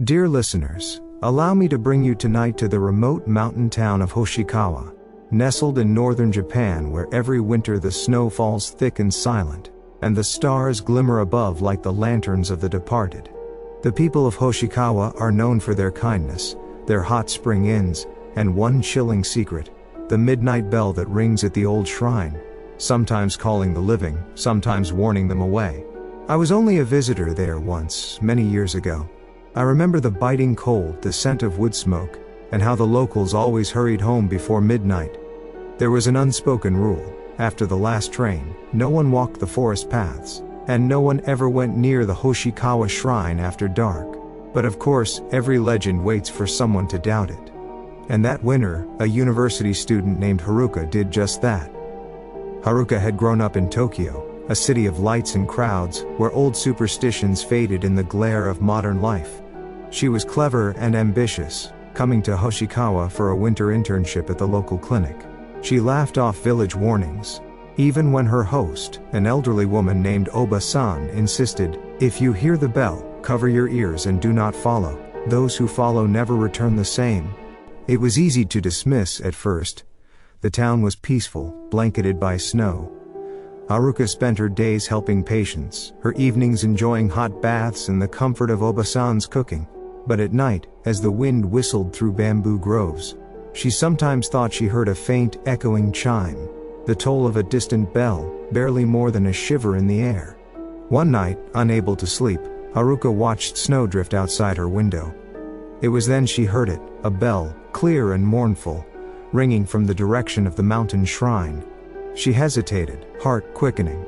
Dear listeners, allow me to bring you tonight to the remote mountain town of Hoshikawa, nestled in northern Japan, where every winter the snow falls thick and silent, and the stars glimmer above like the lanterns of the departed. The people of Hoshikawa are known for their kindness, their hot spring inns, and one chilling secret: the midnight bell that rings at the old shrine, sometimes calling the living, sometimes warning them away. I was only a visitor there once, many years ago. I remember the biting cold, the scent of wood smoke, and how the locals always hurried home before midnight. There was an unspoken rule: after the last train, no one walked the forest paths, and no one ever went near the Hoshikawa shrine after dark. But of course, every legend waits for someone to doubt it. And that winter, a university student named Haruka did just that. Haruka had grown up in Tokyo, a city of lights and crowds, where old superstitions faded in the glare of modern life. She was clever and ambitious, coming to Hoshikawa for a winter internship at the local clinic. She laughed off village warnings, even when her host, an elderly woman named Oba-san, insisted, "If you hear the bell, cover your ears and do not follow. Those who follow never return the same." It was easy to dismiss at first. The town was peaceful, blanketed by snow. Haruka spent her days helping patients, her evenings enjoying hot baths and the comfort of Oba-san's cooking. But at night, as the wind whistled through bamboo groves, she sometimes thought she heard a faint, echoing chime, the toll of a distant bell, barely more than a shiver in the air. One night, unable to sleep, Haruka watched snowdrift outside her window. It was then she heard it, a bell, clear and mournful, ringing from the direction of the mountain shrine. She hesitated, heart quickening.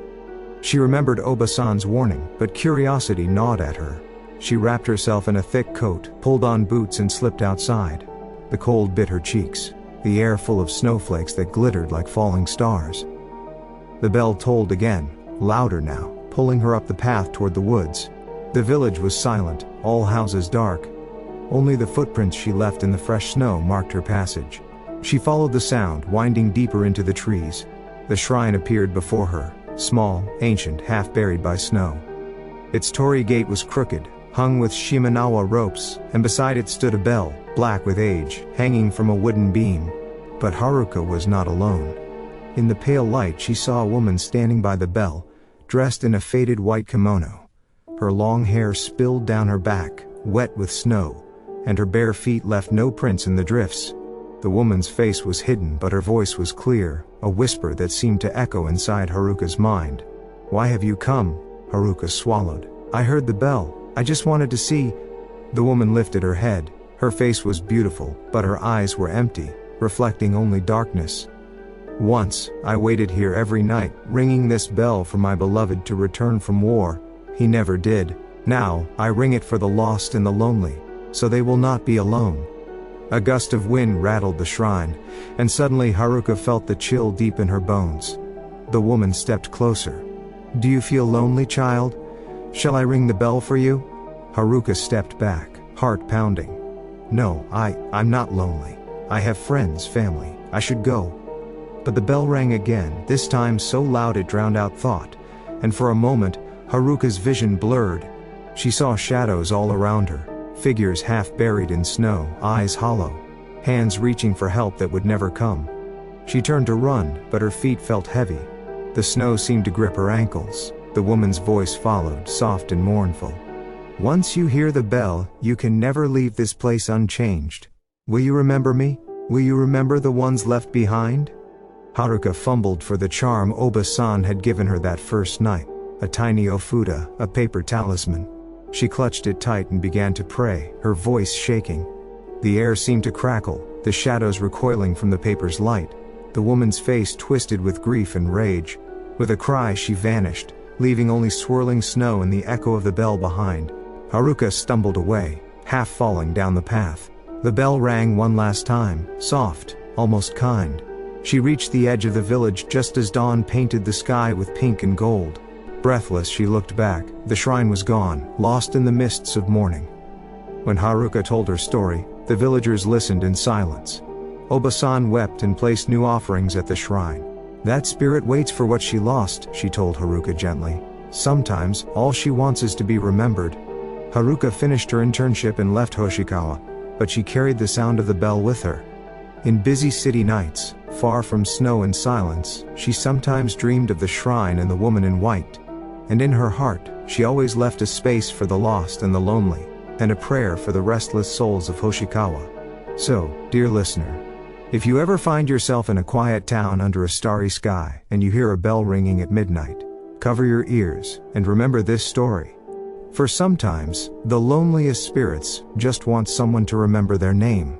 She remembered Oba-san's warning, but curiosity gnawed at her. She wrapped herself in a thick coat, pulled on boots and slipped outside. The cold bit her cheeks, the air full of snowflakes that glittered like falling stars. The bell tolled again, louder now, pulling her up the path toward the woods. The village was silent, all houses dark. Only the footprints she left in the fresh snow marked her passage. She followed the sound, winding deeper into the trees. The shrine appeared before her, small, ancient, half buried by snow. Its torii gate was crooked, hung with shimenawa ropes, and beside it stood a bell, black with age, hanging from a wooden beam. But Haruka was not alone. In the pale light she saw a woman standing by the bell, dressed in a faded white kimono. Her long hair spilled down her back, wet with snow, and her bare feet left no prints in the drifts. The woman's face was hidden, but her voice was clear, a whisper that seemed to echo inside Haruka's mind. "Why have you come?" Haruka swallowed. "I heard the bell. I just wanted to see." The woman lifted her head. Her face was beautiful, but her eyes were empty, reflecting only darkness. "Once, I waited here every night, ringing this bell for my beloved to return from war. He never did. Now, I ring it for the lost and the lonely, so they will not be alone." A gust of wind rattled the shrine, and suddenly Haruka felt the chill deep in her bones. The woman stepped closer. "Do you feel lonely, child? Shall I ring the bell for you?" Haruka stepped back, heart pounding. "No, I'm not lonely. I have friends, family. I should go." But the bell rang again, this time so loud it drowned out thought, and for a moment, Haruka's vision blurred. She saw shadows all around her, figures half buried in snow, eyes hollow, hands reaching for help that would never come. She turned to run, but her feet felt heavy. The snow seemed to grip her ankles. The woman's voice followed, soft and mournful. "Once you hear the bell, you can never leave this place unchanged. Will you remember me? Will you remember the ones left behind?" Haruka fumbled for the charm Oba-san had given her that first night, a tiny ofuda, a paper talisman. She clutched it tight and began to pray, her voice shaking. The air seemed to crackle, the shadows recoiling from the paper's light. The woman's face twisted with grief and rage. With a cry she vanished, leaving only swirling snow and the echo of the bell behind. Haruka stumbled away, half falling down the path. The bell rang one last time, soft, almost kind. She reached the edge of the village just as dawn painted the sky with pink and gold. Breathless she looked back. The shrine was gone, lost in the mists of morning. When Haruka told her story, the villagers listened in silence. Oba-san wept and placed new offerings at the shrine. "That spirit waits for what she lost," she told Haruka gently. "Sometimes, all she wants is to be remembered." Haruka finished her internship and left Hoshikawa, but she carried the sound of the bell with her. In busy city nights, far from snow and silence, she sometimes dreamed of the shrine and the woman in white. And in her heart, she always left a space for the lost and the lonely, and a prayer for the restless souls of Hoshikawa. So, dear listener, if you ever find yourself in a quiet town under a starry sky, and you hear a bell ringing at midnight, cover your ears, and remember this story. For sometimes, the loneliest spirits just want someone to remember their name.